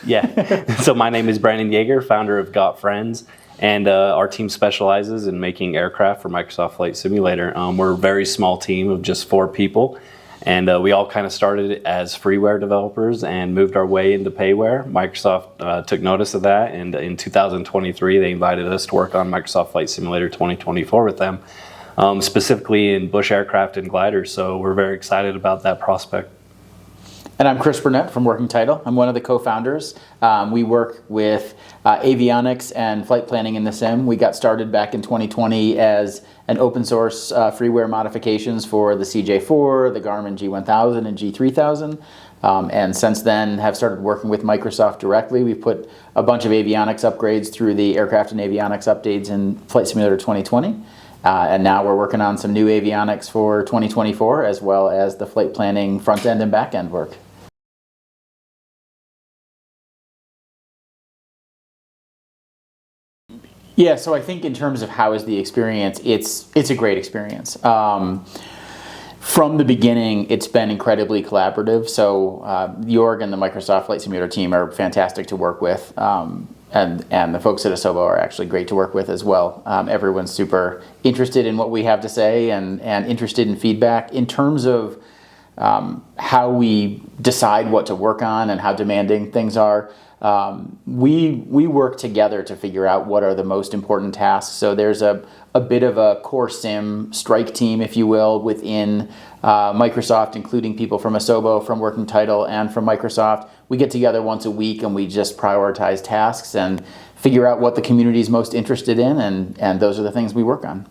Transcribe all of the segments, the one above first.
Yeah. So my name is Brandon Yaeger, founder of Got Friends, and our team specializes in making aircraft for Microsoft Flight Simulator. We're a very small team of just 4 people, and we all kind of started as freeware developers and moved our way into payware. Microsoft took notice of that, and in 2023 they invited us to work on Microsoft Flight Simulator 2024 with them, specifically in bush aircraft and gliders. So we're very excited about that prospect. And I'm Chris Burnett from Working Title. I'm one of the co-founders. We work with avionics and flight planning in the sim. We got started back in 2020 as an open source freeware modifications for the CJ4, the Garmin G1000 and G3000. And since then have started working with Microsoft directly. We've put a bunch of avionics upgrades through the aircraft and avionics updates in Flight Simulator 2020. And now we're working on some new avionics for 2024, as well as the flight planning front end and back end work. Yeah, so I think in terms of how is the experience, it's a great experience. From the beginning, it's been incredibly collaborative. So Jorg and the Microsoft Flight Simulator team are fantastic to work with, and the folks at Asobo are actually great to work with as well. Everyone's super interested in what we have to say and interested in feedback. In terms of how we decide what to work on and how demanding things are, we work together to figure out what are the most important tasks. So there's a bit of a core sim strike team, if you will, within Microsoft, including people from Asobo, from Working Title, and from Microsoft. We get together once a week and we just prioritize tasks and figure out what the community is most interested in, and those are the things we work on.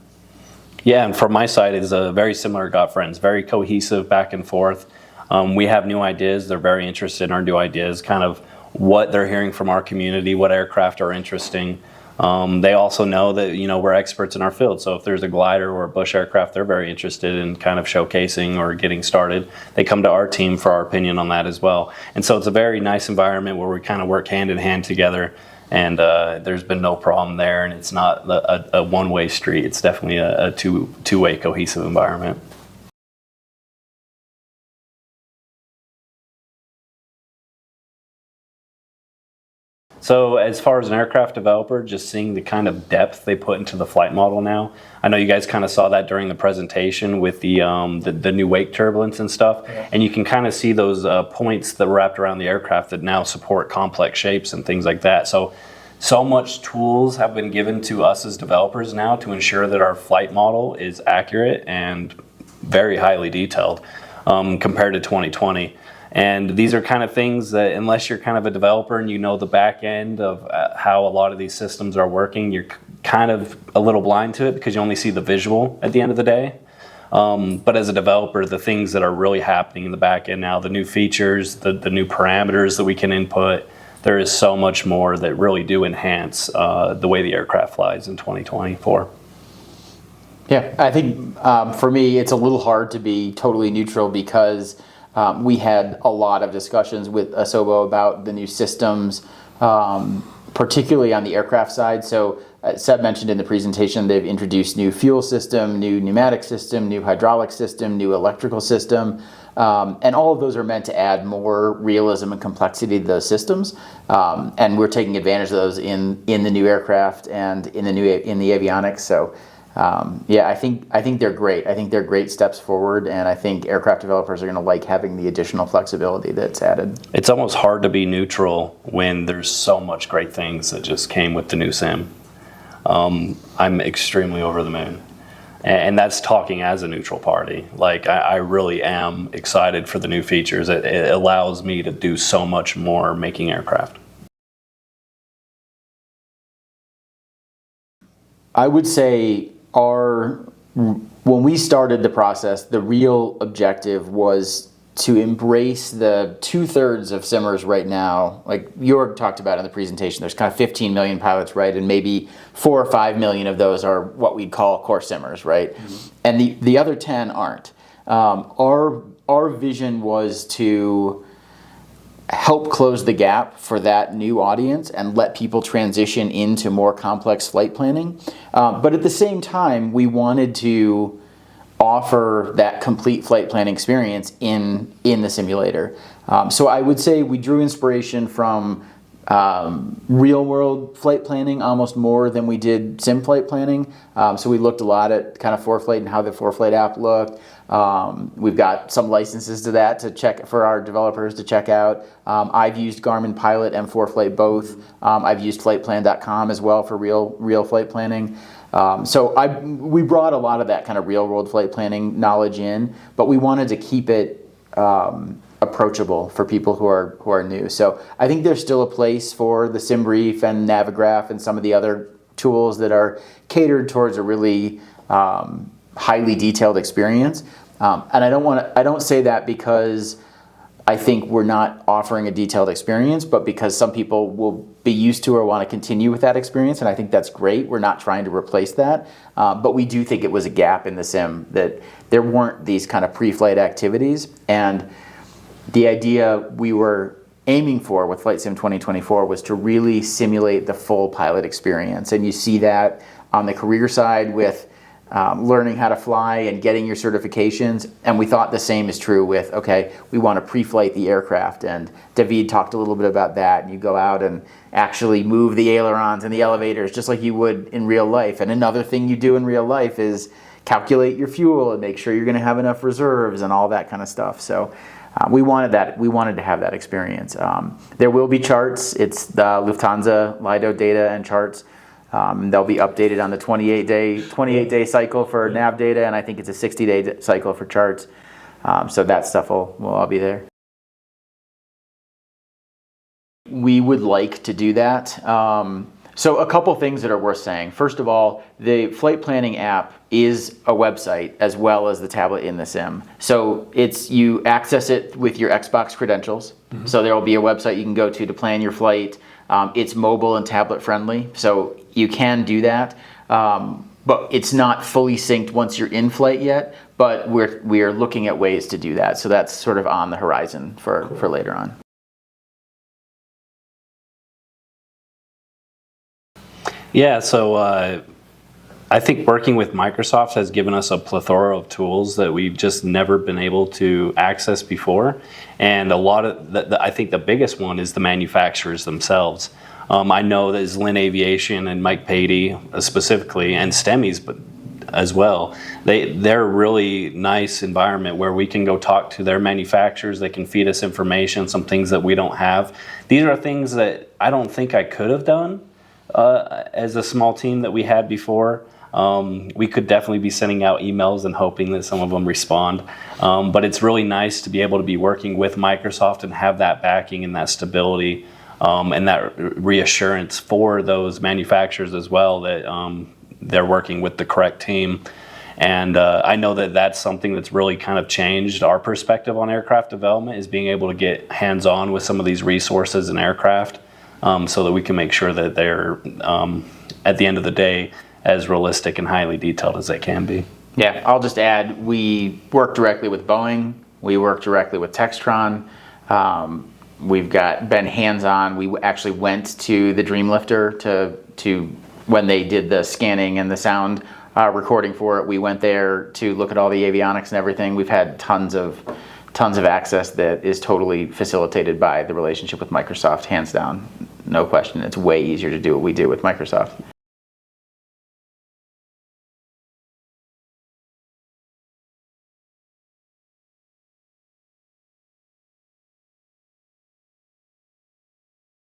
Yeah, and from my side, it's a very similar Got Friends, very cohesive back and forth. We have new ideas. They're very interested in our new ideas, kind of what they're hearing from our community, what aircraft are interesting. They also know that we're experts in our field, so if there's a glider or a bush aircraft they're very interested in kind of showcasing or getting started, they come to our team for our opinion on that as well. And so it's a very nice environment where we kind of work hand in hand together, and there's been no problem there, and it's not a one-way street. It's definitely a two-way cohesive environment. So as far as an aircraft developer, just seeing the kind of depth they put into the flight model now. I know you guys kind of saw that during the presentation with the new wake turbulence and stuff. Yeah. And you can kind of see those points that were wrapped around the aircraft that now support complex shapes and things like that. So much tools have been given to us as developers now to ensure that our flight model is accurate and very highly detailed compared to 2020. And these are kind of things that, unless you're kind of a developer and you know the back end of how a lot of these systems are working, you're kind of a little blind to it because you only see the visual at the end of the day. But as a developer, the things that are really happening in the back end now, the new features, the new parameters that we can input, there is so much more that really do enhance the way the aircraft flies in 2024. Yeah, I think for me, it's a little hard to be totally neutral because we had a lot of discussions with Asobo about the new systems, particularly on the aircraft side. So Seb mentioned in the presentation they've introduced new fuel system, new pneumatic system, new hydraulic system, new electrical system, and all of those are meant to add more realism and complexity to those systems. And we're taking advantage of those in the new aircraft and in the avionics. So. Yeah, I think they're great. I think they're great steps forward, and I think aircraft developers are going to like having the additional flexibility that's added. It's almost hard to be neutral when there's so much great things that just came with the new sim. I'm extremely over the moon, and that's talking as a neutral party. Like I really am excited for the new features. It allows me to do so much more making aircraft. I would say when we started the process, the real objective was to embrace the 2/3 of simmers right now. Like Jorg talked about in the presentation, there's kind of 15 million pilots, right? And maybe 4 or 5 million of those are what we'd call core simmers, right? Mm-hmm. And the other 10 aren't. Our vision was to help close the gap for that new audience and let people transition into more complex flight planning. But at the same time, we wanted to offer that complete flight planning experience in the simulator. So I would say we drew inspiration from real world flight planning almost more than we did sim flight planning. So we looked a lot at kind of ForeFlight and how the ForeFlight app looked. We've got some licenses to that to check for our developers to check out. I've used Garmin Pilot and ForeFlight both. I've used flightplan.com as well for real flight planning. So we brought a lot of that kind of real world flight planning knowledge in, but we wanted to keep it approachable for people who are new. So I think there's still a place for the SimBrief and Navigraph and some of the other tools that are catered towards a really highly detailed experience. And I don't say that because I think we're not offering a detailed experience, but because some people will be used to or want to continue with that experience, and I think that's great. We're not trying to replace that, but we do think it was a gap in the sim that there weren't these kind of pre-flight activities. And the idea we were aiming for with Flight Sim 2024 was to really simulate the full pilot experience. And you see that on the career side with learning how to fly and getting your certifications. And we thought the same is true with, okay, we want to pre-flight the aircraft. And David talked a little bit about that. And you go out and actually move the ailerons and the elevators just like you would in real life. And another thing you do in real life is calculate your fuel and make sure you're going to have enough reserves and all that kind of stuff. So we wanted to have that experience. There will be charts. It's the Lufthansa Lido data and charts. They'll be updated on the 28-day cycle for nav data, and I think it's a 60-day cycle for charts. So that stuff will all be there. We would like to do that. So a couple things that are worth saying. First of all, the flight planning app is a website as well as the tablet in the sim. So you access it with your Xbox credentials. Mm-hmm. So there will be a website you can go to plan your flight. It's mobile and tablet friendly, so you can do that. But it's not fully synced once you're in flight yet, but we're looking at ways to do that. So that's sort of on the horizon for later on. Yeah, so I think working with Microsoft has given us a plethora of tools that we've just never been able to access before. And a lot of I think the biggest one is the manufacturers themselves. I know that Lynn Aviation and Mike Patey specifically, and STEMIs but as well, they're a really nice environment where we can go talk to their manufacturers. They can feed us information, some things that we don't have. These are things that I don't think I could have done as a small team that we had before. We could definitely be sending out emails and hoping that some of them respond. But it's really nice to be able to be working with Microsoft and have that backing and that stability and that reassurance for those manufacturers as well that they're working with the correct team. And I know that that's something that's really kind of changed our perspective on aircraft development, is being able to get hands-on with some of these resources in aircraft so that we can make sure that they're, at the end of the day, as realistic and highly detailed as they can be. Yeah, I'll just add, we work directly with Boeing. We work directly with Textron. We've been hands-on. We actually went to the Dreamlifter to when they did the scanning and the sound recording for it. We went there to look at all the avionics and everything. We've had tons of access that is totally facilitated by the relationship with Microsoft, hands down, no question. It's way easier to do what we do with Microsoft.